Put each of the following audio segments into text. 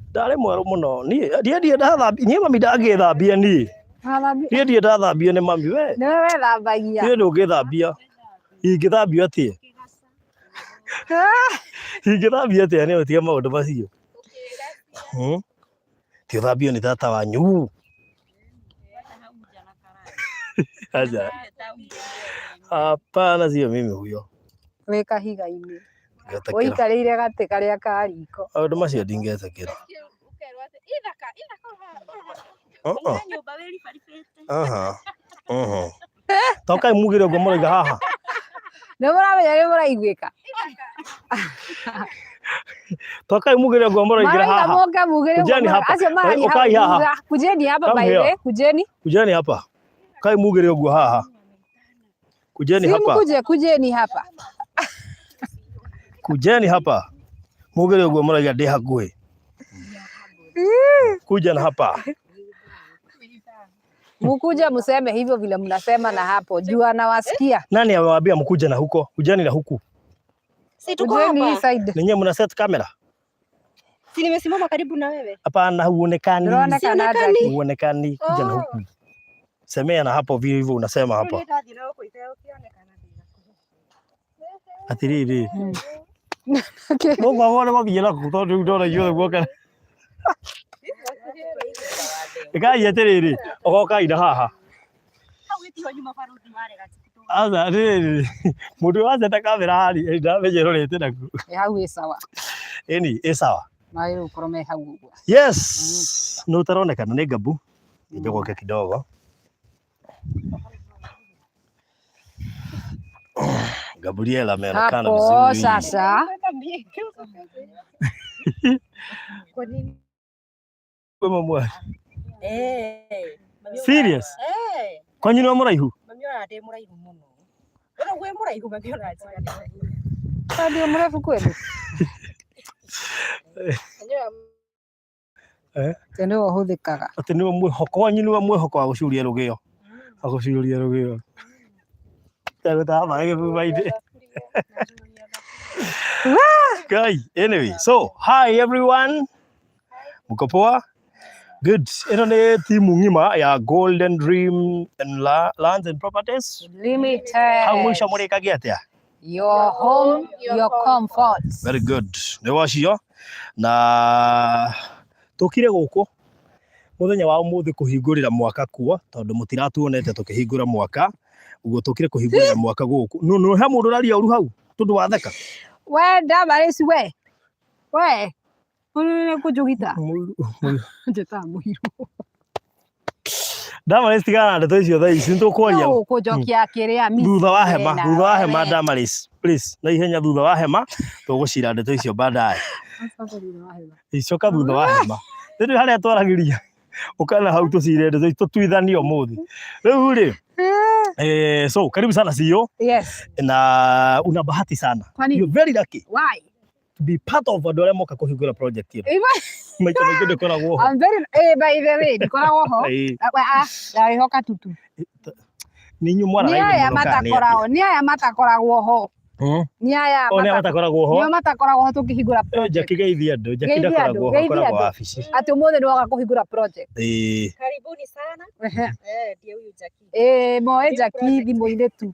Ndare mwero muno. Ndiye ndathambia. Nie mami ndangithambia ni. Ndiye ndathambia ni mami we. Ni wewe thambagia. Ndiye ndungithambia. Ingithambia atia? Ingithambia atia ni utia maundu macio. Ti thambio ni tata wanyu. Aja. Hapana, sio mimi huyo. Weka higa-ini. Uikarĩire gatĩ karĩa ka riko. Maũndũ macio ndingĩetĩkĩra. Tokai mugire ũguo mũraiga haha. Nĩ mũramenya nĩ mũraiguĩka. Tokai mugire ũguo mũraigira haha. Moka mugire ũguo. Acio marari haha. Kujeni hapa baile. Kujeni hapa. Kai mugire ũguo haha. Kujeni hapa. Kujeni hapa. Kujeni hapa. Mugire ũguo mũraiga ndĩ hakuhĩ. Kuja na hapa. Mkuja mseme hivyo vile mnasema na hapo. Juu anawasikia. Nani amewaambia mkuja na huko? Kujeni na huku. Si tuko hapa. Ninyi mna set camera? Si nimesimama karibu na wewe. Hapana, huonekani. Huonekani. Kuja na huku. Semea na hapo hivyo unasema hapa. Atiriri. Mungu aone mabiyela kutoa ndora yule gwoka. Ikai atiriri. Ogoka ida haha. Aza atiriri. Mundu waze ta kamera hari nda menyerorete naku. Hau ĩ sawa. Eni ĩ sawa. Mai ukorome hau ũguo. Yes. No taronekana nĩ Gabu. Njogoke kidogo. Gabriela ameonekana vizuri. Hapo sasa. Kwa nini? Wewe mwa. Serious? Kwa nini muraihu? Mami ona ndi muraihu muno. Ona gwe muraihu mami ona ati. Ndio mrefu kweli. Tendo ũhũthĩkaga. Ati nĩ mwĩhoko wanyu nĩ mwĩhoko wa gũcuria rũgĩo. Agũcuria rũgĩo. Okay, anyway, so hi everyone. Mko poa? Good. Ino ni timu ngima ya Golden Dream and Lands and Properties Limited. How mwisho murikagia atia? Your home, your comfort. Very good. Ni wacio na tukire guku muthenya wa umuthi kuhingurira mwaka kuo tondu mutiratuonete tukihingura mwaka uguo tukire kuhingurira mwaka guku no he mundu raria uru hau tundu watheka We Damaris we kujugita njeta muhiru Damaris tigana ndeto icio thaa ici nitukuoria kujokia kiria mimi thutha wa hema Damaris please na ihenya thutha wa hema tugucira ndeto icio baadaye icoka thutha wa hema ndio haria twaragiria ukana hau tucire ndeto icio tuithanio muthi riu ri so karibu sana CEO. Yes. Na una bahati sana. You're very lucky. Why? To be part of Dole Moka kuhingura project here. Maita maigede koragwo ho. I'm very by the way, koragwo ho. Dai hoka tutu. Ninyu mwana raini muno. Ni aya matakoragwo ho. Ni aya matakoragwo ho. Ni matakoragwo ho tukihingura project. Jackie geithia andu, Jackie ndakoragwo ho koragwo wabici. Ati umuthi ndoga kuhingura project. Karibuni sana. Ndiye huyu Jackie. Moe Jackie thimo-ini tu.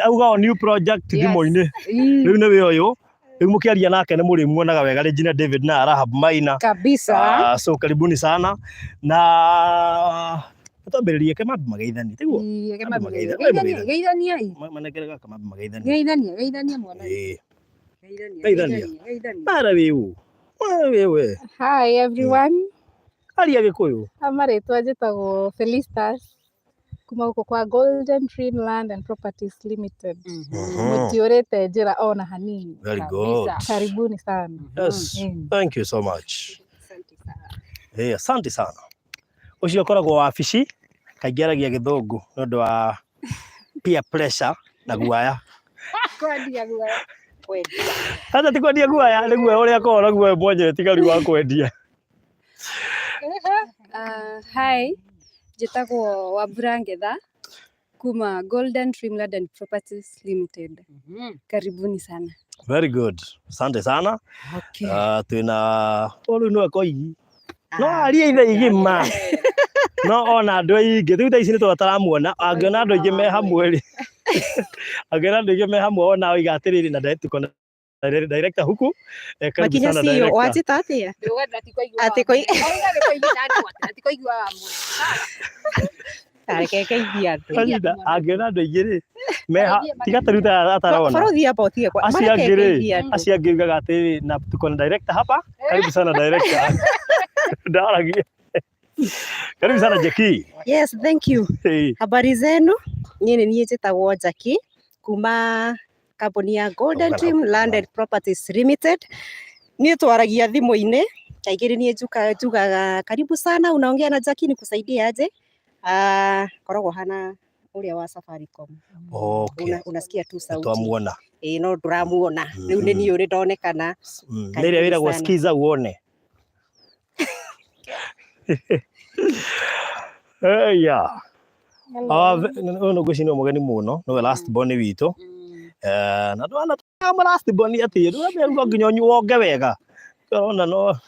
Auga new project thimo-ini. Riu ni we uyu. Riu mukiaria nake ni muri muonaga wega Regina David na Rahab Maina. Kabisa. So karibuni sana. Na tutambiririe kama mageithani tiguo. Kama geithania hii. Manekerega kama mageithani. Geithania mwana. Geithania. Para wewe. Wewe. Hi everyone. Aria Gikuyu. Amaretwa njĩtagwo Felicitas kuma huko kwa Golden Dream Land and Properties Limited. Mutiorete njĩra ona hanini. Very good. Karibuni sana. Yes. Thank you so much. Asante sana. Ucio koragwo wabici kaingĩaragia gĩthũngũ nĩ ũndũ wa peer pressure na guaya. Kwendia guaya. Hata ti kwendia guaya nĩ guaya ũrĩa akoragwo naguo mwonje tigari wa kwendia. Hi, njĩtagwo Wambura Ngetha Kuma Golden Dreamland and Properties Limited. Karibuni sana. Very good. Asante sana. Okay. Twina olu no koi. No aria ithe igima. No ona andu aingi thiu ici ni twataramuona angiona andu aingi me hamwe ri. Angiona andu aingi me hamwe ona oiga atiriri na director huku. Karibu sana director. Wachi tatia. Ati koi. Angiona andu aingi ri. Tiga taruta atarona. Farodhi hapa tie kwa. Asia ngiugaga atiriri na tuko na director hapa. Karibu sana director. Ndaragia. Karibu sana Jackie. Yes, thank you. Hey. Habari zenu? Niĩ njĩtagwo Jackie kuma kambuni ya Golden Dreamland and Properties Limited. Niĩ twaragia thimũ-inĩ. Kaingĩ niĩ njugaga karibu sana, unaongea na Jackie nikusaidie aje? Koragwo hana uria wa Safaricom. Okay. Unasikia tu sauti. Twamuona. No nduramuona. Rĩu nĩ niĩ ũrĩ ndonekana. Nĩrĩa wĩragwo skiza uone. Yeah. No gwicino mugeni muno no last born witu. Na ndwana tama last born ati ndu nginya nyuonge wega. Ona no.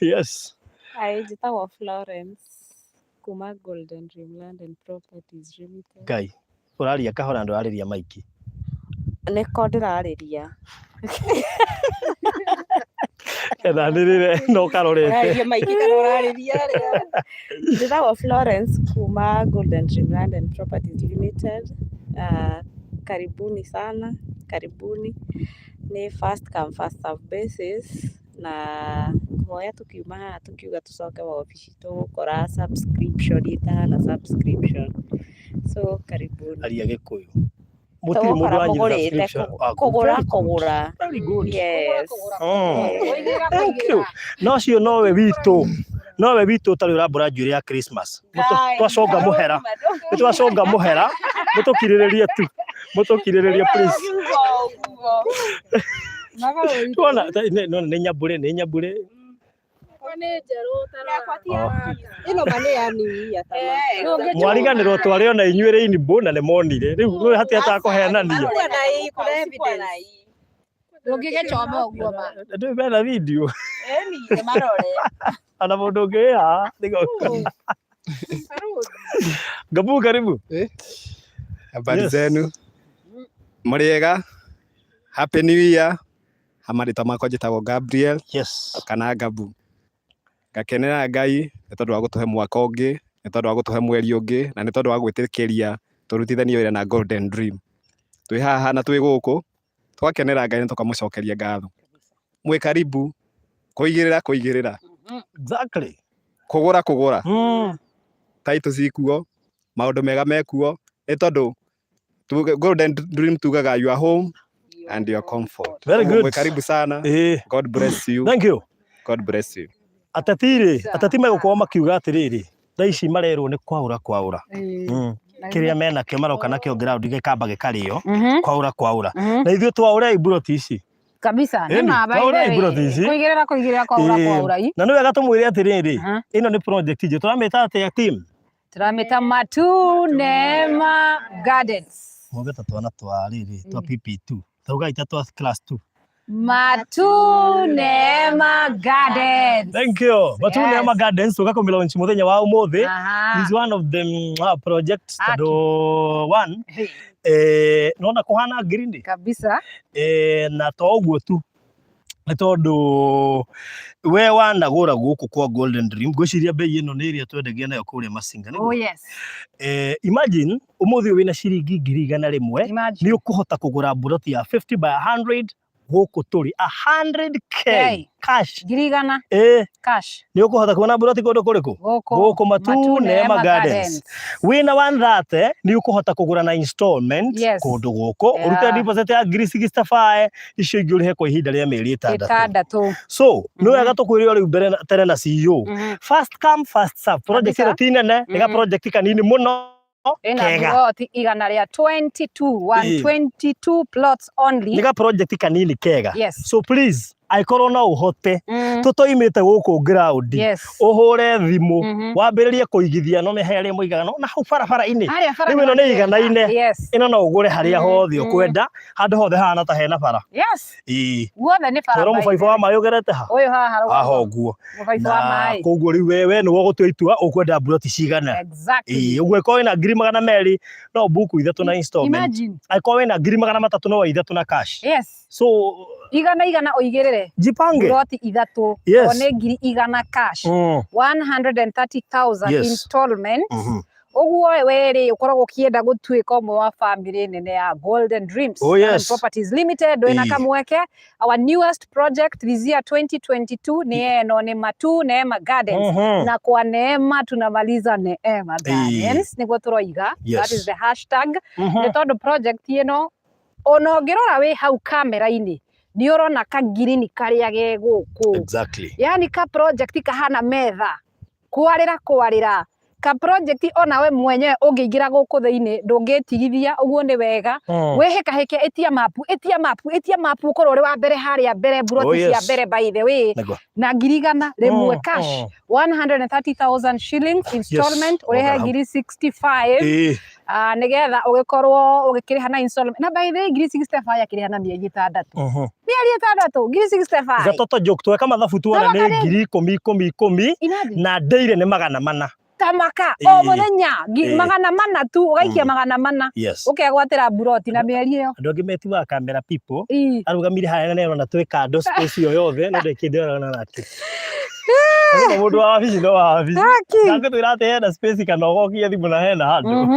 Yes. Njĩtagwo Florence kuma Golden Dreamland and Properties Limited. Ngai uraria kahora ndu ariria maiki. Nĩko ndĩrarĩria. Ndirire no karorete. Njĩtagwo Florence kuma Golden Dreamland and Properties Limited. Karibuni sana, karibuni. Ni first come first serve basis na hoya tukiuma haha tukiuga tucoke wabici tugukora subscription itana subscription. So karibuni. Aria Gikuyu. Mutiri mundu anyi subscription. Kugura. Very good. Yes. Thank you. No cio nowe witu. Nowe witu tari urambura njuri ya Christmas. Twaconga muhera. Twaconga muhera. Mutukiriririe tu. Mutukiriririe please. Tuona no ni nyambure. Ino mane ya niwia tama. Mwariganirwo twari ona inyuire inbo na lemonire. Riu no hati atakuheanania. Ndũngĩgĩcoma ũguo ma. Ndio bena video. Ni marore. Ana mundu ngea. Gabu karibu. Habari zenu. Muriega. Happy New Year. Amarita makwa njĩtagwo Gabriel. Yes. Kana Gabu. Ngakenera Ngai nĩ tondũ wa gũtũhe mwaka ũngĩ, nĩ tondũ wa gũtũhe mweri ũngĩ, na nĩ tondũ wa gwĩtĩkĩria tũrutithanie wĩra na Golden Dream. Twĩ haha na twĩ gũkũ, twakenera Ngai na tũkamũcokeria ngatho. Mwĩ karibu kũigĩrĩra. Exactly. Kũgũra. Title cikuo, maũndũ mega mekuo, nĩ tondũ Golden Dream tugaga you are home and your comfort. Very good. Mwĩ karibu sana. God bless you. Thank you. God bless you. Atati megũkorwo makiuga atĩrĩrĩ thaa ici marerwo nĩ kwaura kĩrĩa mena kĩo maroka nakĩo ground gĩkamba gĩkarĩo kwaura na ithuĩ twaũre iburoti ici kabisa nĩ mabaire kuigĩrĩra kwaura na nĩ wega tũmwĩre atĩrĩrĩ ĩno nĩ project nje tũramĩta atĩa team tũramĩta Matu Neema Gardens mũgeta twana twa rĩrĩ twa PP2 tauga ita twa class 2 Matu Neema Gardens. Thank you. Matu Neema Gardens tugakomira launch muthenya wa umuthi. Is one of them projects tado one. Nona kuhana green kabisa. Na to uguo tu. Tondu we wanagura guku kwa Golden Dream gwiciria bei ino ni iria twendagia nayo kuria Masinga. Oh yes. Imagine umuthi wina ciringi 100 ni ukuhota kugura buroti ya 50 by 100 gũkũ tũrĩ 100k cash girigana cash nĩ ũkũhota kuona buroti kũndũ kũrĩkũ gũkũ Matu Neema Gardens wĩna 130 nĩ ũkũhota kũgũra na installment kũndũ gũkũ ũrute deposit ya 65 icio ingĩ ũrĩhe kwa ihinda rĩa mĩeri 6 so nĩ wega tũkwĩre ũrĩ mbere tene na CEO first come first serve project ĩno ti nene ĩga project kanini mũno buroti igana rĩa 22 plots only nika project kanini kega so please aikorwo no uhote tutoimite guku ground uhure thimu wambiririe kuigithia no mehere muigaga no na hau barabara-ini riu ino ni igana-ine ino no ugure haria hothe ukwenda handu hothe hana ta hena bara guothe ni bara mubaiba wa mai ugerete ha uyu haha guo mubaiba wa mai koguo riu wewe ni wogutua itua ukwenda mburoti cigana uguo ko wina ngiri 200 no buku ithatu na installment ko wina ngiri 300 no wa ithatu na cash so igana oigirire jipange buroti ithatu one ngiri igana cash 130,000 installment uguo weri ukoragwo ukienda gutuika umwe wa family nene ya Golden Dreams Properties Limited wena kamweke our newest project this year 2022 ni eno ni Matu Neema Gardens na kwa Neema tunamaliza Neema Gardens niguo turoiga that is the hashtag ni tondu project ino ono ngirora wi hau kamera-ini ni urona kagirini karia ge guku yani ka project kahana metha kwarira ka project ona we mwenyewe ungiingira guku thiini ndungitigithia uguo ni wega wihikahike etia mapu ukorwo uri wa mbere haria mbere buroti cia mbere by the way na ngiri igana rimwe cash 130,000 shillings installment urihe ngiri 65 nigetha ugikorwo ugikiriha na installment na by the way ngiri 65 yakiriha na mieri 6 mieri 6 ngiri 65 gatoto joke tweka mathabu tuona ni ngiri 10 na daily ni 400 tamaka o muthenya 400 tu ugaikia 400 ukegwatira buroti na mieri iyo andu angi metiwa camera people arugamire haya na na tweka ndo space yo yothe no ndekindira na nake no mundu wa wabici no wa wabici nange twirate hena space kana ugokia thimu na hena handu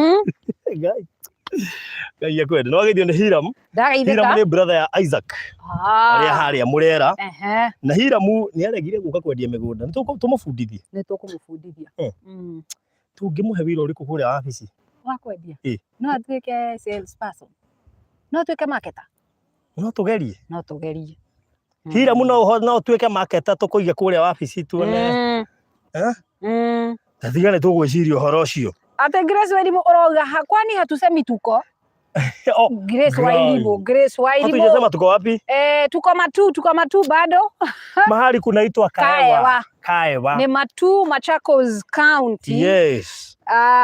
Ngai akwenda no agithio ni Hiram ni brother ya Isaac aria haria Murera na Hiram ni aregire guka kwendia migunda ni tumufundithie tungimuhe wira uriku kuria wabici wa kwendia no atuike sales person no atuike marketer no tugerie Hiram no tuike marketer tukuige kuria wabici tuone tathigane tugwiciria uhoro ucio ate Grace Wairimu uroga kwani hatusemi tuko Grace Wairimu hatujasema tuko wapi tuko Matu bado mahali kunaitwa Kaewa ni Matu Machakos County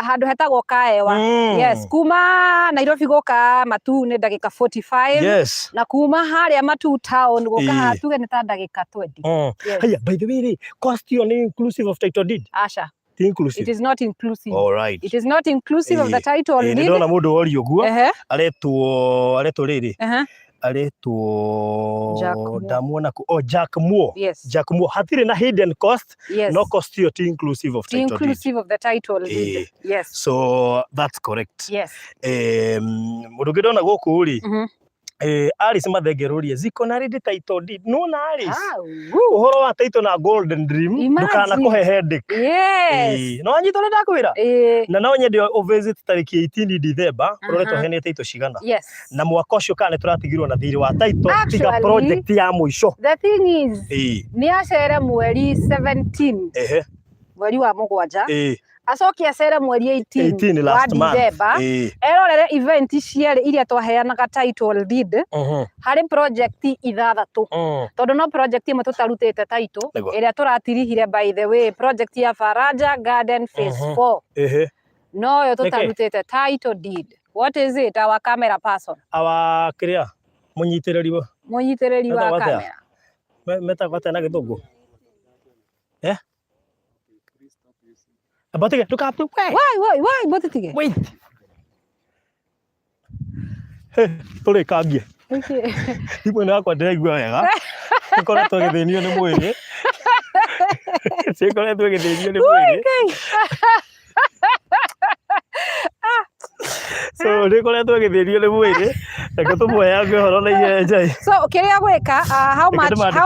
handu hetagwo Kaewa kuma Nairobi goka Matu ni ndagika 45 na kuma haria Matu town goka hatuge ni ta ndagika 20 haya by the way cost you inclusive of title deed asha inclusive. It is not inclusive. All right. It is not inclusive of the title deed. Ndona mundu wori uguo aretwo riri ndamuona ku Jack Moore Jack Moore hatire na hidden cost no cost you inclusive of title deed. Inclusive of the title deed. Yes. So that's correct. Yes. Mundu ngidona guku ri Alice mathegerurie ziko na ready title deed no na Alice uhoro wa title na Golden Dream dukana kuhe headache no anyito nda kwira na no nyende o visit tariki 18 December uroretwo hene title cigana na mwaka ucio kana turatigirwo na thiri wa title tiga project ya muico the thing is ni acere mweri 17 mweri wa mugwanja acokia cere mweri 18 last month erorere event ciere iria twaheanaga title deed hari project ithathatu tondu no project imwe tutarutite title iria turatirihire by the way project ya Faraja Garden phase 4 no yo tutarutite title deed. What is it? Our camera person our kiria munyitiriri wa camera meta kwata na githungu Botige tukapu why botige wait tole kagie ipo na kwa ndegwa wega nikora twagithenio ni mwiri sikora twagithenio ni mwiri so nikora twagithenio ni mwiri reke tumuhe yangu horo na iye njai so kiria gweka how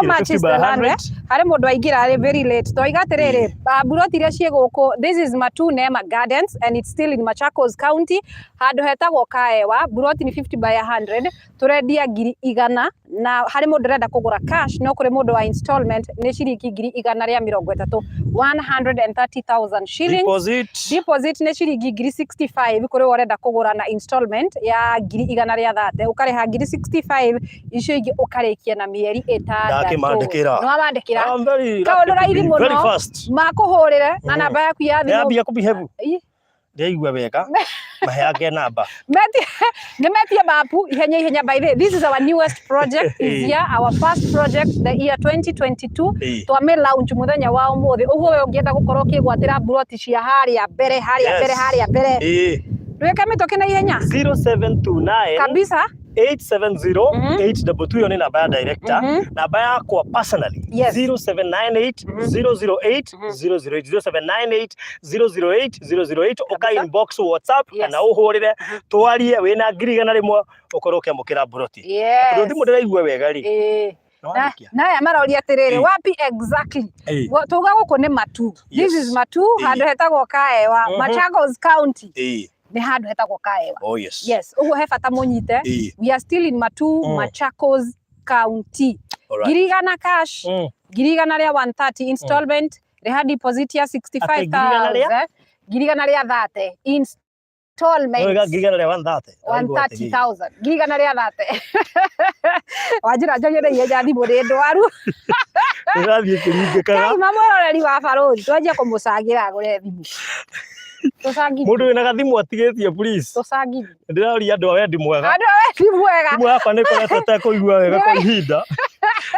much is the land Harĩ mũndũ aingĩra rĩ very late. Twoiga atĩrĩrĩ, buroti iria ciĩ gũkũ, this is Matu Neema Gardens and it's still in Machakos County. Handũ hetagwo Kaewa, buroti ni 50 by 100, tũrendia 100,000 na harĩ mũndũ ũrenda kũgũra cash no kũrĩ mũndũ wa installment nĩ ciringi 130,000, 130,000 shillings. Deposit nĩ ciringi 65,000 kũrĩ ũrenda kũgũra na installment ya 130,000, ũkarĩha 65,000 icio ingĩ ũkarĩkia na mĩeri 6. Ndakĩmandĩkĩra. No wandĩkĩra. Kaũndũ raithi mũno. Makũhũrĩre na namba yaku ya thimũ. Yambia kũbihave. Ndeigua wega. Maheage namba. Nĩmetie mapu ihenya by the way. This is our newest project. This year, our first project, the year 2022. Twame launch mũthenya wa ũmũthĩ. Ũguo we ũngĩenda gũkorwo ũkĩgwatĩra buroti cia harĩa mbere. Rwĩka mĩtũkĩ na ihenya. 0729 kabisa 870 822 ni namba ya director. Namba yakwa personally 0798 008 008 0798 008 008 uka inbox WhatsApp kana uhurire twarie wina 100,000 ukorwo ukiamukira buroti. Ndio thimu ndiraigua wega ri. Naya maroria atiriri wapi exactly tuga guku ni Matu. This is Matu, handu hetagwo Kaewa, Machakos County. Ni handu hetagwo Kaewa. Oh yes. Yes, uguo he bata munyite. We are still in Matu, Machakos County. 100,000 cash, 100,000 ria 130 installment, reha deposit ya 65,000. 100,000 ria 30 installment. 100,000 ria 130. 130,000. 100,000 ria 30. Wajira njoye na ihenya thimũ nĩ ndwaru. Nĩrathiĩ kĩringĩkaga. Kai mamũroreri wa barũthi twanjie kũmũcangĩra agũre thimũ. Mũndũ wĩna gathimu atigĩtie please. Tũcangithie. Ndĩraũria andũ a wendi mwega. Andũ a wendi mwega. Thimũ yakwa nĩ ĩkoretwo ĩtekũigua wega kwa ihinda.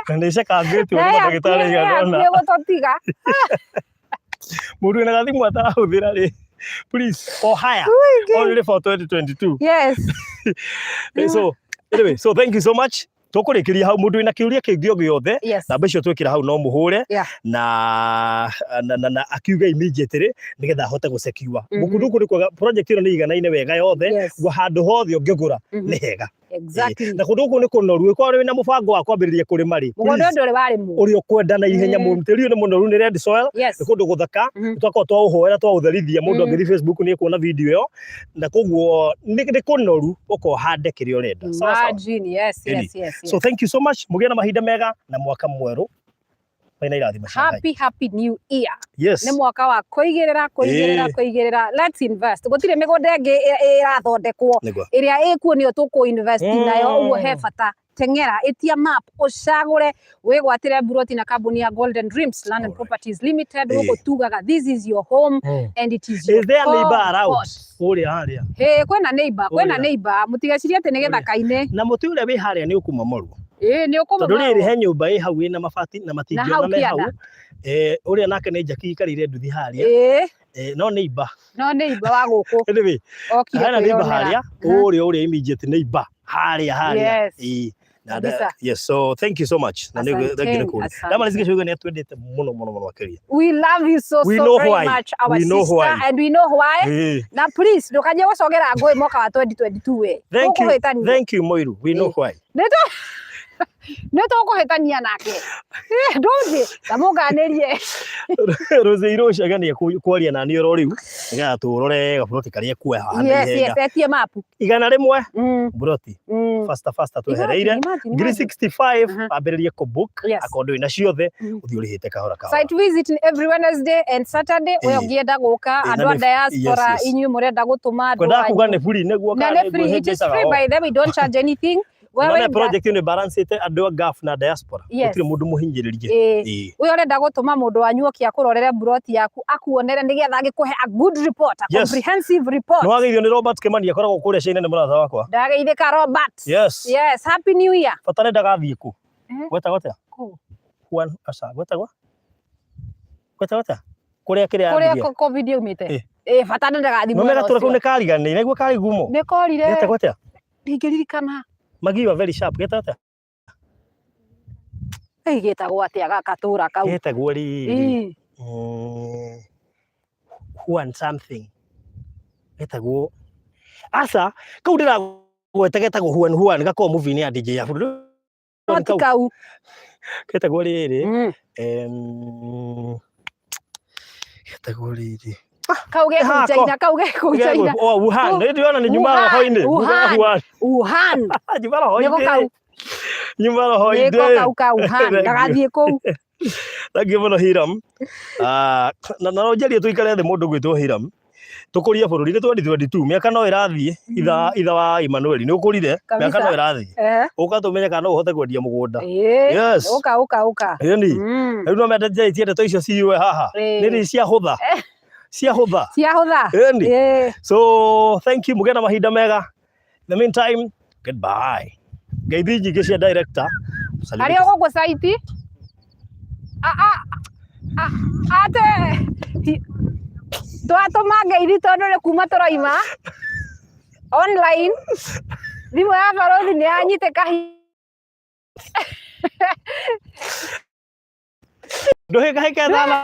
Na nĩcekangĩtio nĩ mandagĩtarĩ aigana ũna. Nĩgũtũtiga. Mũndũ wĩna gathimu atarahũthĩra rĩ. Please, for hire. Only for 2022. Yes. So, anyway, so thank you so much. Tũkũrĩkĩria hau mũndũ wĩna kĩũria kĩngĩ o gĩothe namba icio twĩkĩra hau no mũhũre na akiuga immediately nĩgetha ahote gũcekiwa gũkũ nĩ kwega project ĩno nĩ iganaine wega yothe gwa handũ hothe ũngĩgũra nĩ hega. Exactly. Na kũndũ nĩ kũnoru ĩkorwo wĩna mũbango wa kwambĩrĩria kũrĩma rĩ mũgũnda ndũrĩ warĩmwo ũrĩa ũkwenda na ihenya mũtĩri nĩ mũnoru nĩ red soil nĩ kũndũ gũthaka twakorwo twaũhoera twaũtherithia mũndũ angĩthiĩ Facebook nĩ ekuona video ĩyo na koguo nĩ kũnoru ũkohande kĩrĩa ũrenda. Yes. So thank you so much. Mũgĩe na mahinda mega na mwaka mwerũ. Happy new year. Yes. Nĩ mwaka wa kũigĩrĩra. Let's invest. Gũtirĩ mĩgũnda ĩngĩ ĩrathondekwo ĩrĩa ĩkuo nĩyo tũkũ invest nayo ũguo he bata. Teng'era itia map ucagure wigwatire buroti na kambuni ya Golden Dreams Land and Properties Limited gutugaga this is your home and it is your Is there neighbor around? Uria haria. Kwena neighbor mutigecirie ati ni githaka-ini. Na muti uria wi haria ni ukuma ni ukuma tondu riri he nyumba i hau ina mabati na matingio na me hau. Uria nake ni njaki ikarire nduthi haria. No neighbor wa guku. Okay. Hana neighbor haria. Uria immediate neighbor haria. Yes, so thank you so much. We love you so very much, our sister, and we know why. Now please, ndukaje gũcogera ngũĩ mwaka wa 2022 Thank you Moiru, we know why. Nĩtũkũhĩtania nake. Ndũngi tamũnganĩrie. Rose Iroshaga nĩ kwaria na niĩ oro rĩu nĩgetha tũrore gaburoti karĩa kuoya haha. Yes, etie mapu. 100 buroti. Faster twehereire 365 ambĩrĩrie kũbook akondo ina ciothe ũthiĩ ũrĩhĩte kahora. Site visit every Wednesday and Saturday. Wewe ũngĩenda gũka andũ a diaspora inyuĩ mũrenda gũtũma andũ. Kwenda kuga nĩ free nĩguo kana nĩ free. It is free by the way, we don't charge anything. Wewe project ni balance ite andũ a gaf na diaspora gũtirĩ mũndũ mũhinyĩrĩrie. Wewe ũrenda gũtũma mũndũ wanyu okia kũrorera buroti yaku akuonere nĩgetha agĩkũhe a good report, a comprehensive report. No ageithio nĩ Robert Kimani akoragwo kũrĩa China nĩ mũratha wakwa. Ndageithĩka Robert. Yes, happy new year. Fatane ndagathiĩ kũ? Gwetagwo atĩa? Juan Asa gwetagwo kũrĩa kĩrĩa kũrĩa covid umĩte. Fatane ndagathiĩ. No mega tũra kũu nĩ kariganĩire nĩguo kari gumo. Nĩ korire. Gwetagwo atĩa? Ndingĩririkana. Magiwa very sharp getagwo atĩa? Getagwo atĩa gaka tũra kau? Getagwo rĩrĩ. Juan something. Getagwo Asa kau ndĩragweta getagwo Juan gakorwo movie-inĩ ya DJ ya bũrũri. Kau. Kategori rĩrĩ kategori rĩrĩ kauge kuchaina Wuhan ndio ni nyuma roho-inĩ Wuhan nyuma roho-inĩ nyuma roho-inĩ niko kau Wuhan ndagathiĩ kũu Thank you muno Hiram. Na no njarie tuikare thĩ mũndũ gwĩtwo Hiram. Tukuria bũrũri nĩ 2022 mĩaka no ĩrathiĩ itha wa Emmanuel nĩ ũkũrire mĩaka no ĩrathiĩ ũka tũmenye kana no ũhote kwendia mũgũnda. Yes ũka yani rĩu no mendeje ndeto icio ciwe haha nĩ ciahũtha yani so thank you mũgena mahinda mega. In the meantime goodbye. Ngeithi nyingĩ cia director harĩa ũgũkũ site ate twatũma ngeithi tondũ nĩ kuma tũroima online thimũ ya barothi nĩ yanyitĩka ndũhĩkahĩke thana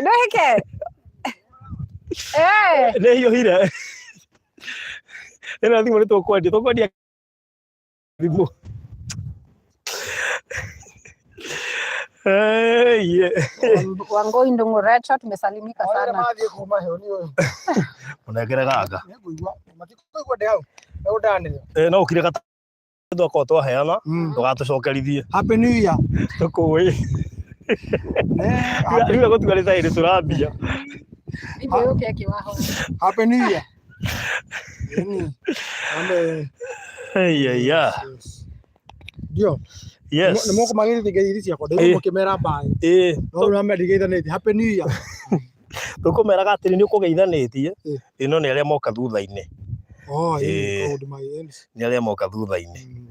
ndũhĩke nĩ hiũhire ĩno thimũ nĩ tũkwendia thimũ Wangoi Ndung'u tumesalimika sana. Unegere gaga. No ukire gata ndoko twaheana tugatucokerithie. Happy New Year. Tukui. Riu gũtugarĩta ĩrĩ tũrambia. Ibo keki waho. Happy New Year. Hey. Ndio. Yes. Nĩ moko magĩrĩthĩge iri ciakwa ndĩrĩ mũkĩmera mbaĩ. No rĩu amedigeithanĩtie. Happy New Year. Tũkũmeraga atĩrĩ nĩ ũkũgeithanĩtie. Ĩno nĩ arĩa moka thutha-inĩ. Nĩ arĩa moka thutha-inĩ.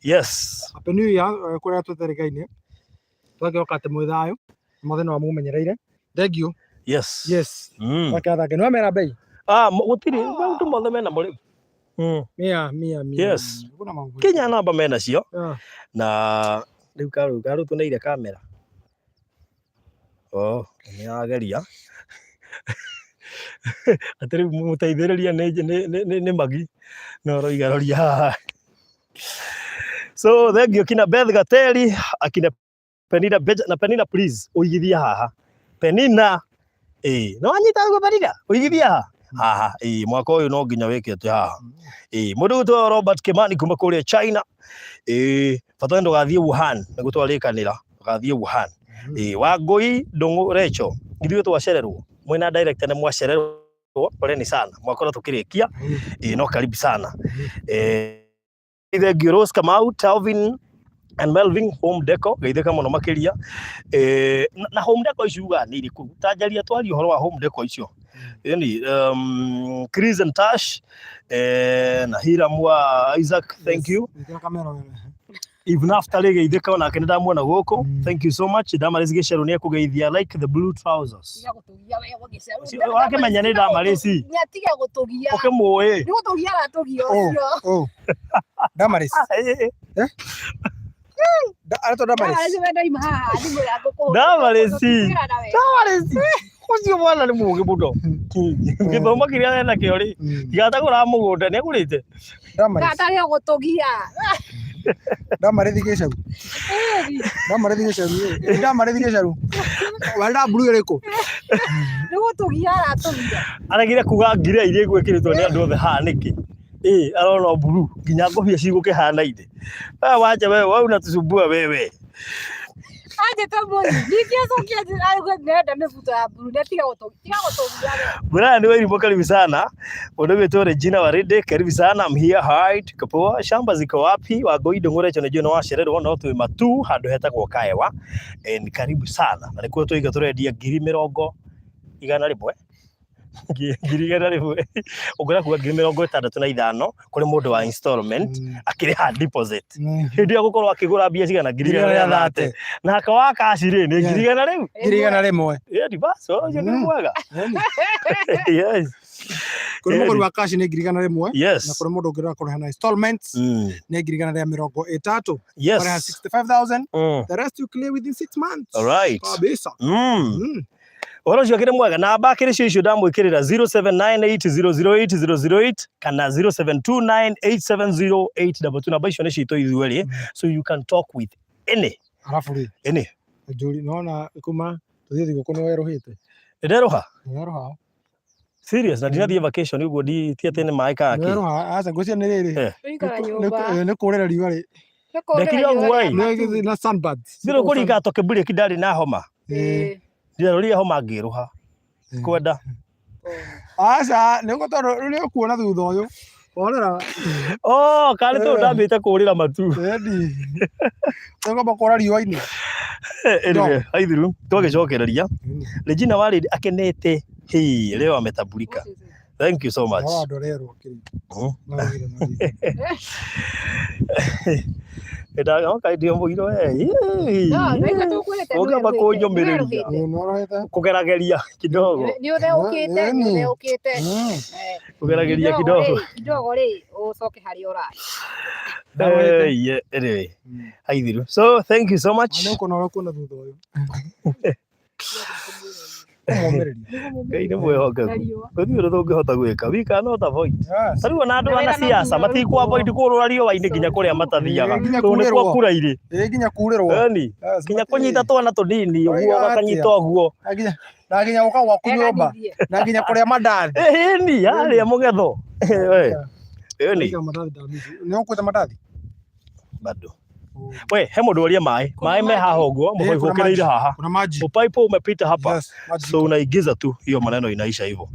Yes. Happy New Year kũrĩa tũteregaine. Twagĩoka atĩ mwĩthayũ. Mũthenya wa mũmenyereire. Thank you. Yes. Wakatha no mera bei. Gũtirĩ maũndũ mothe mena mũrĩ. Mia. Yes. Kenya namba mena cio. Na rĩu karu tuneire kamera. Nĩ ageria. Atĩrĩ mũteithĩrĩria nĩ magi. No roigaroria haha. So thank you kina Beth Gateri, akina Penina please uigithia haha. Penina no anyita go Penina uigithia haha mwaka ũyũ no nginya wĩkĩte haha mũndũ gwĩtwo Robert Kimani kuma kũrĩa China bata ndũgathiĩ Wuhan nĩguo twarĩkanĩra ũgathiĩ Wuhan Wangui Ndung'u Rachel ithuĩ twacererwo mwena director nĩ mwacererwo poleni sana mwakora tukĩrĩkia no karibu sana thank you Rose Kamau Calvin and Melvin Home Deco geitheka mũno makĩria na Home Deco icuga nĩ irĩkũ tanjaria twari ũhoro wa Home Deco icio yani Chris and Tash na Hiram wa Isaac thank you even after geitheka ona kene ndamuona gũkũ thank you so much Damarĩci Gĩcerũ nĩ ekũgeithia like the blue trousers wakĩmenya nĩ Damarĩci nyatiga gũtũgia ũkĩmũĩ nĩ gũtũgia aratũgia ũcio Damarĩci Damarĩci ucio mwana nĩ mũgĩ mũno gĩthomo kĩrĩa arenda kĩo rĩ tigatagũra mũgũnda nĩ agũrĩte Damarĩci gũtũgia Damarĩci Gĩcerũ Damarĩci Gĩcerũ wenda mburu ĩrĩkũ nĩ gũtũgia aratũgia aragire kuga ngira iria gwĩkĩrĩtwo nĩ andũ othe haha nĩkĩ arona mburu nginya ngũbia cigũkĩhana-inĩ wacha wewe unatusumbua wewe aje tamboni nikiasokia nenda mifuta ya buru netiga gũtũgia Brian Wairimu karibu sana mũndũ gwĩtwo Regina Warinde karibu sana I'm here hide kapoa shamba ziko wapi Wangui Ndung'u Rachel nĩ njũĩ wacererwo no twĩ matu handũ hetagwo Kaewa ni karibu sana na nĩkuo tũiga tũrendia 100,000 100,000 ũngĩra kuga 65,000 kũrĩ mũndũ wa installment akĩrĩha deposit hĩndĩ ya gũkorwo akĩgũra mbia cigana 130 na akawa cash rĩ nĩ 100,000 basi ũcio nĩ mwega yes kũrĩ mũgũri wa cash nĩ 100,000 na yes kũrĩ mũndũ ũngĩra kũrĩha na installments nĩ 130 yes kũrĩha 65,000 the rest you clear within 6 months all right kabisa Oro cio kĩrĩ mwega na bakĩrĩ cio ndamwĩkĩrĩra 0798008008 kana 0729870822 namba icio nĩ citũ ithuerĩ so you can talk with any Arafu ri. Eni. Njuri nona kuma tuthie thigũkũ nĩ weruhĩte. Nderoha. Nderoha. Serious na ndirathie vacation niguo ndi ti atene mai kaki. Nderoha aca ngũcia nĩ rĩrĩ. Nĩ kũrĩra riũa rĩ. Ndekire guai. Na sunbirds. Ndiro kũringa toke mbure kidari na homa. Ndĩroria homa ngĩruha. Kwenda. Aca nĩ gũtondũ nĩ ũkuona thutha ũyũ. Orera. Oh, kale tu ndambĩte kũrĩra matu. Endi. Tũngoma kũra riũa-inĩ. Anyway, haithiru tũgĩcokereria. Regina Walid akenete. Hey, leo ametambulika. Thank you so much. Ndaga ndio mbugiro we. Oga bakonyo mereria. Kugerageria kidogo. Ni ukite. Kugerageria kidogo. Kidogo ri ucoke hari ora. Yeah, anyway. Haithiru. So, thank you so much. Ngai nĩ mwĩhokeku. Gũtirĩ ũndũ ũngĩhota gwĩka. We cannot avoid. Tarĩu ona andũ ana siasa matikwa avoid kũrũra riũa-inĩ nginya kũrĩa matathiaga. Tondũ nĩ kwa kura-irĩ. Nginya kurĩrwo. Yaani, nginya kũnyita twana tũnini ũguo gakanyita ũguo. Na nginya gũka gwaku nyũmba. Na nginya kũrĩa mandathi. Ĩni, harĩa mũgetho. Yaani. Nĩ ũkwĩta mandathi? Bado. We, he mũndũ ũria maĩ me haha ũguo, mũbaibu ũkĩrĩire haha. Kuna maji. Upaipo umepita hapa. So unaigiza tu hiyo maneno inaisha hivyo.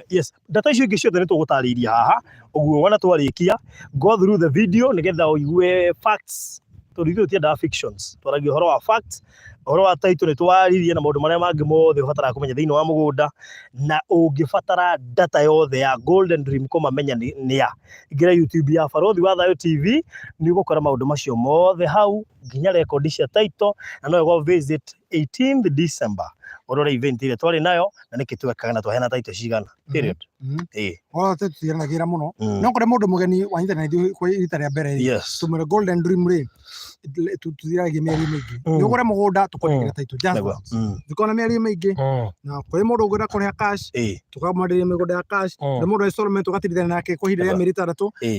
Yes, data icio ingĩ ciothe nĩ tũgũtarĩria haha. Ũguo wana twarĩkia, go through the video nĩgetha ũigue facts. Tũrigio tiendaga fictions. Twaragia ũhoro wa facts. Ũhoro wa title nĩ twaririe na maũndũ marĩa mangĩ mothe ũbataraga kũmenya thĩinĩ wa mũgũnda, na ũngĩbatara data yothe ya Golden Dream kũmamenya nĩ ya. Ingĩra YouTube ya Barothi wa Thayũ TV nĩ ũgũkora maũndũ macio mothe hau, nginya rekondi cia title, na no go visit 18th December. Orore event ile twari nayo na niki twekaga na twahena title cigana. Period. Ote tuiranagĩra mũno. No kũrĩ mũndũ mũgeni wanyita na ithuĩ kwa rita rĩa mbere. Tumũre Golden Dream rĩ. Tuthiragie mĩario mĩingĩ. Nĩ ũgũre mũgũnda tũkwandĩkĩra title just. Tukona mĩario mĩingĩ. Na kũrĩ mũndũ ũngĩenda kũrĩha cash. Tukamwandĩria mĩgũnda ya cash. Na mũndũ installment tugatirithania nake kwa ihinda rĩa mĩeri 3.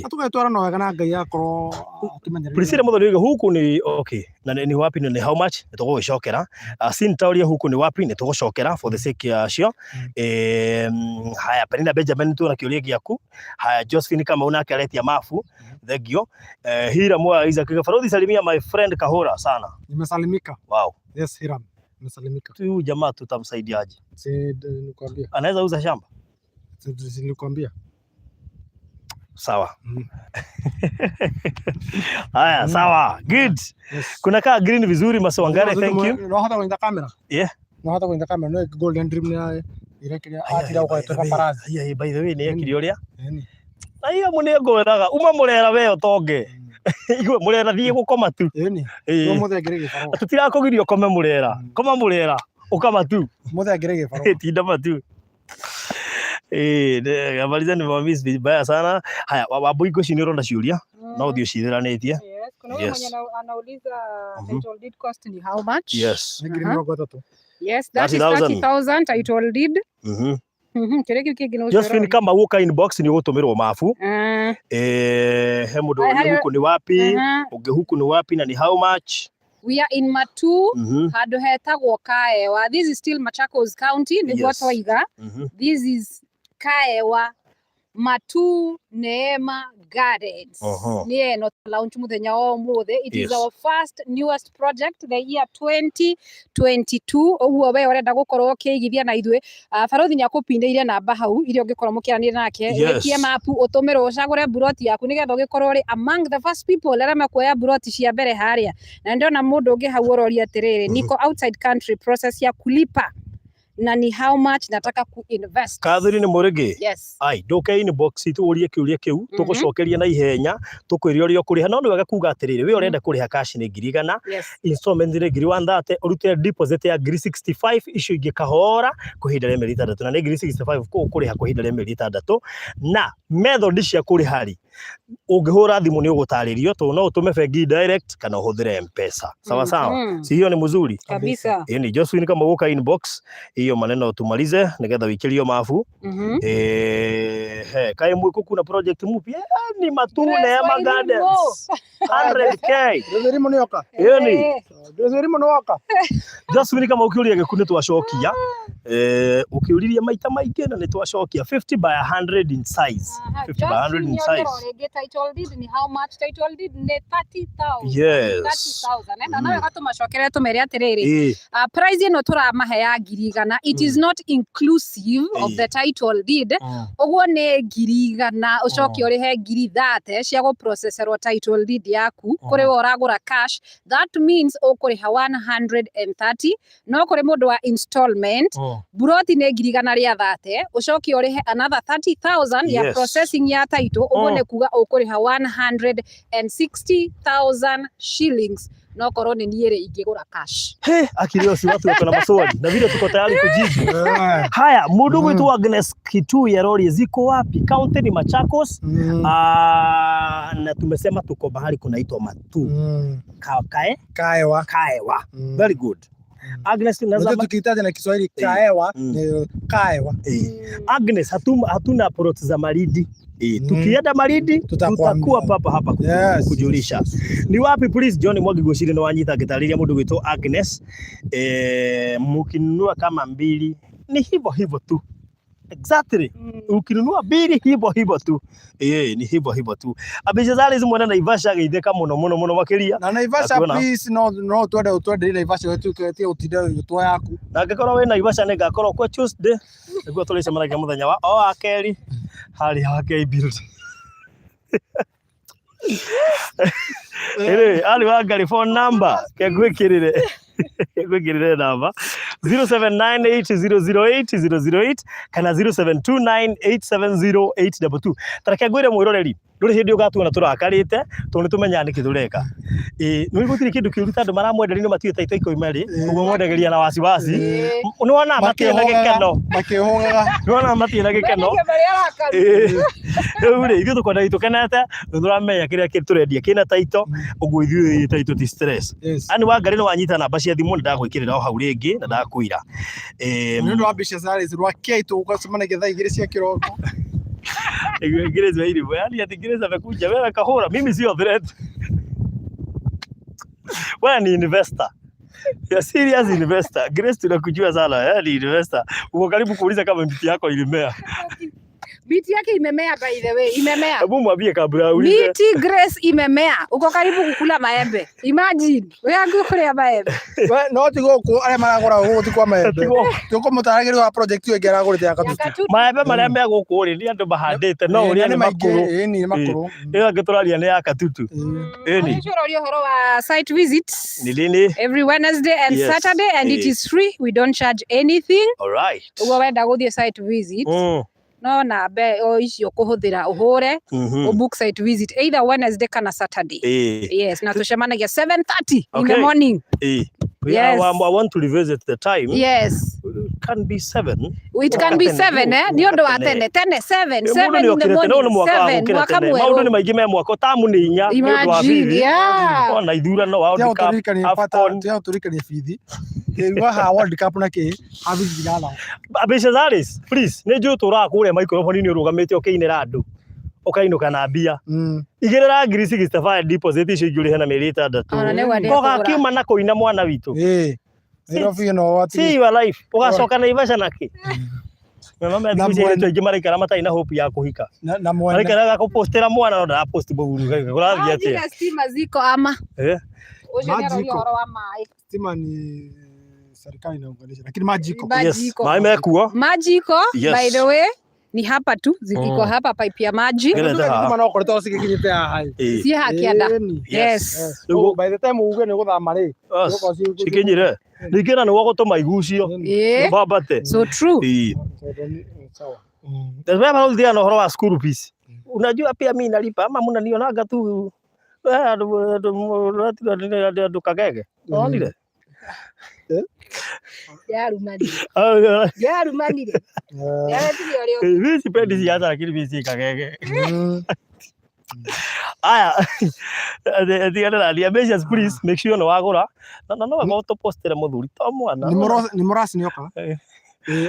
Na tũgatwarana wega na Ngai akorwo akĩmenyerera. Priscilla mũthuri huku ni okay. Na ni wapi ni how much? Nĩtũgũgĩcokera. Sintauria huku ni wapi? Nĩtũgũcokera for the sake ya cio. Haya Penina Benjamin tu na kĩũria gĩaku. Haya Josephine kama unake aletia mafu. Thegio. Hira mwa Isaac Barothi salimia my friend Kahora sana. Nimesalimika. Wow. Yes, Hiram. Nimesalimika. Tu jamaa tutamsaidiaje? Si nikwambia. Anaweza uza shamba? Si nikwambia. Sawa. Haya, sawa. Good. Kuna kaa green vizuri Maswangare, thank you. No hata kwenye kamera. Yeah. No hata kwenye kamera no Golden Dream ni irekiria atira kwa paparazzi. Yeah, by the way ni ekiri uria. Aiya munengo weraga uma murera we otonge. Igwe murera thie gukoma tu. Eni. No muthe ngirege faro. Tutirakugirio kome murera. Koma murera. Ukama tu. Muthe ngirege faro. Tinda matu. Gabariza ni mamiss vibaya sana. Haya Wambui Ngoci ni uronda ciuria. No uthio cithiranetie. Yes. Kuna mwenye anauliza title deed cost ni how much? Yes. Yes, that is 30,000 title deed. Kireki kingine Josephine kama uka inbox ni ugutumirwo mafu. He mundu huku ni wapi? Unge huku ni wapi na ni how much? We are in Matu, handu hetagwo Kaewa. This is still Machakos County, niguo twaiga. This is Kaewa Matu Neema Gardens. Ni eno launch muthenya wa umuthi. It is our first newest project the year 2022. Oguo we urenda gukorwo ukigithia na ithuĩ. Barothi ni akupindĩire namba hau iria ũngĩkorwo mũkĩaranĩria nake. Ikie mapu ũtũmĩrwo ũcagũre buroti yaku nĩgetha ũgĩkorwo ũrĩ among the first people arĩa mekuoya buroti cia mbere harĩa. Na ndĩrona mũndũ ũngĩ hau ũroria atĩrĩrĩ, niko outside country process ya kulipa. Na ni how much nataka ku-invest. Kathuri ni mũrĩngĩ. Yes. Ai, nduke inbox tuurie kĩũria kĩu tũgũcokeria na ihenya tũkwĩrĩra ũrĩa ũkũrĩha. No nĩ wega kuga atĩrĩrĩ we ũrenda kũrĩha cash ni 1,100, installment ni 130, ũrute deposit ya 65 icio ingĩ kahora kũhinda rĩa mĩeri 3 na nĩ 65 kũrĩha kũhinda rĩa mĩeri 6 na method cia kũrĩha rĩ ũngĩhũra thimũ nĩ ũgũtarĩrio to no ũtũme bengi direct kana ũhũthĩre M-Pesa. Sawa sawa. Si hiyo ni mzuri kabisa. Ni Josephine kama uka inbox hiyo maneno tumalize nigetha wikirio mafu. Kae mwe kuna project mpya ni matune ya magardens 100k Ndezeri munioka yani ndezeri munoka just ni kama ukiuria gikundi twacokia ukiuriria maita maingĩ na nĩ twacokia 50 by 100 in size 50 by 100 in size. Title deed ni how much? Title deed ni 30,000. Yes. 30,000 na nawe gatumacokere tumere atiriri price ino turamahe ya 100,000 it is not inclusive of the title deed. Uguo ni 100,000 ucoki urihe 30,000 cia go processerwo title deed yaku kuri wo uragura cash. That means ukuriha 130 no kuri mundu wa installment buroti ni 100,000 ria 30 ucoki urihe another 30,000 ya processing ya title. Uguo ni kuga ukuriha 160,000 shillings no korwo ni niere ingigura cash. Akilio si watu wako na maswali na vile tuko tayari kujibu. Haya, mundu mwitu Agnes Kitu ya Rori ziko wapi? County ni Machakos. Na tumesema tuko bahari kunaitwa Matu. Kaewa. Very good. Agnes nazama tukitaja na Kiswahili kaewa ni kaewa. Agnes hatuna plot za Maridi. Tukienda Maridi tutakuwa papa hapa kujulisha. Ni wapi please John Mwangi Goshiri na wanyita gitariria mundu gwito Agnes mukinunua kama 2 ni hivyo tu. Exactly. Ukinunua 2 hivyo tu. Ni hivyo tu. Abijazali zimwenda Naivasha geitheka muno makiria. Na Naivasha please no twende Naivasha wetu twetie utinde gitwa yaku. Na ngakora we Naivasha ne ngakora kwa Tuesday. Niguo tulice marage muthenya wa akeri. Hali hake build. Ali wa gari phone number kegwikirire namba 0798008008 kana 0729870822 tareke gwire mwiroreri nduri hindi ugatuona turakarite tone tumenya niki tureka nuri gutiri kindu kiuruta andu maramwenderi ni matiyo taito ikoimeri uguo mwendegeria na wasiwasi ni wona matiyo na gikeno ni wona matiyo na gikeno uri ithu tukwenda itukenete turamenya kiria turendia kina taito uguo ithu taito ti stress ani wa ngari no wanyita namba cia thimu ndagwikirira o hau ringi na ndakwira ni ndo ambisha zari zirwa keito ukasomana getha igire cia kiroko Gereza hili yani ati gereza amekuja wewe kahora mimi sio threat. Wewe ni investor. Ya serious investor. Grace tunakujua sana yani investor. Uko karibu kuuliza kama miti yako ilimea. Miti yake imemea by the way, imemea. Hebu mwambie kabla aulize. Miti Grace imemea. Uko karibu kukula maembe. Imagine. Wewe angekulia maembe. Wewe no tigo ko ale maragora go tikwa maembe. Tuko mutaragiri wa project yo igera gurite yakatutu. Maembe maria me gukuri ni andu mahandite no uri ni makuru. Ni makuru. Iyo ngituraria ni yakatutu. Ni chororio horo wa site visits. Ni lini? Every Wednesday and Saturday and it is free. We don't charge anything. All right. Ugo wenda guthie site visit. No na be o icio kuhuthira uhure o book site visit either Wednesday kana Saturday. Yes, na tushemanagia 7:30 in the morning. Yes. I want to revisit the time. Yes. It can be 7. It can be 7 ni undu wa tene 7 in the morning 7 mwaka mweru maundu ni maingi me mwaka tamu ni 4 ni undu wa bibi ona ithurano wa World Cup AFCON ya turikani bibi wa ha World Cup na ki abigirala Abisha Zaris please ni nju turakure microphone ni urugamite ukiinira andu ukainuka na mbia igirira ngiri 65 deposit icio igure na meri 6 koga kiuma na kuina mwana witu Nairobi no ati see your life ugacoka Naivasha naki mama ndikuje ndio ingimaraikara matai na hope ya kuhika na mwana araikara kupostera mwana no da post buguru urathi atia stima ziko ama maji horo wa mai stima ni serikali inaunganisha lakini maji iko mai mekuo maji iko by the way ni hapa tu iko hapa pipe ya maji kama no koreta usikinyite hai si hakianda yes by the time uge ni guthama ri sikinyire nikira ni gutuma igucio babate so true sawa ndio bado ndio horo wa school fees unajua pia mimi nalipa ama mnanionaga tu ndo kagege onile yarumani mimi sipendi siasa lakini mimi si kagege aya ndiana na messages please make sure no wagura na no go to postera muthuri to mwana ni morasi nyoka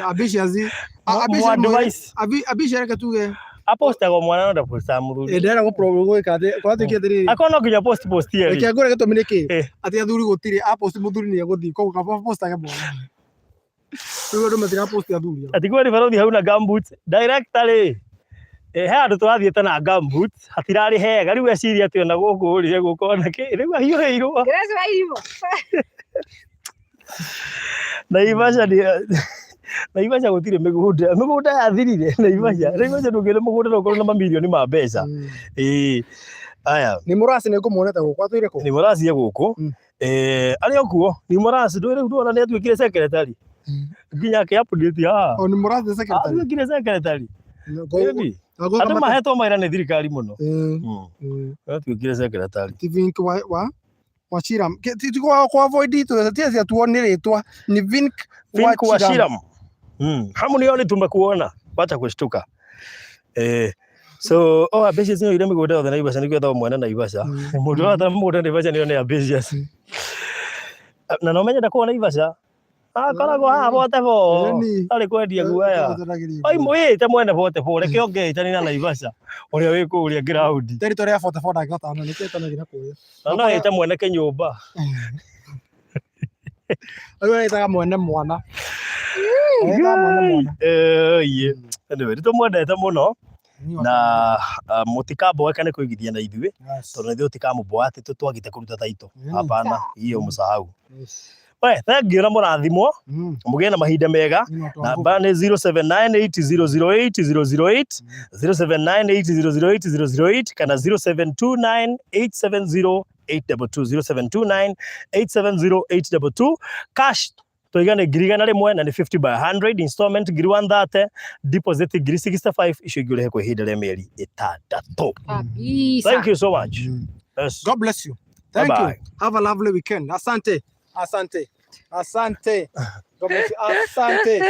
Ambitious. Ambitious reke tuge. Aposta kwa mwana ndo posta muthuri. Ndera go problem kate kwa tuke thiri. Akona nginya post ye. Reke ngore ke tumire ki. Ati athuri gutire post muthuri ni guthi ko ka posta ke mwana. Tuge ndo matira post athuri. Ati kwani barothi hau na gumboots directly. He andu turathiete na gumboots hatirari hega riu eciria ati ona guku ri gukona ki riu ahiuheirwo. Grace waivo. Naivasha gutire migunda yathirire Naivasha ndungire mugunda ndukuru na mamilioni ma mbeca aya ni murasi ni ngumuonete guku atwire ku ni murasi guku ari okuo ni murasi ndwire ndwona ni atwikire secretary nginya ke update ni murasi secretary atwikire secretary andu mahetwo maira ni thirikari muno atwikire secretary Vink wa Shiram kwa avoid tu tia tuone ritwa ni Vink wa Shiram hamu nioni tumekuona wacha kushtuka so ambitious ni ile migunda yothe Naivasha ni kwetha mwana Naivasha mundu wa mugunda Naivasha ni one ambitious na no menya ndakona Naivasha koragwo haha bote bo ari kwendia guaya oi mwite mwene bote bo reke ongeitani na Naivasha uria wi kuria ground territory ya 44 gatano ni ketana gina kuya no ite mwene kinyumba ayo ita mwene mwana ye anyway tumwendete muno na mutikabo ekane kuigithia na ithuĩ tondu ithuĩ tikamuboa ati twagite kuruta taito hapana hiyo msahau we thank you na mũrathimwo mũgĩe na mahinda mega namba nĩ 0798008008 0798008008 kana 0729870822 0729870822 cash toigane ngiri igana rimwe na ni 50 by 100 installment ngiri 130 deposit ngiri 65 icio ingĩ ũrĩhe kwa ihinda rĩa mĩeri 6 thank you so much yes. God bless you thank you have a lovely weekend asante God bless you asante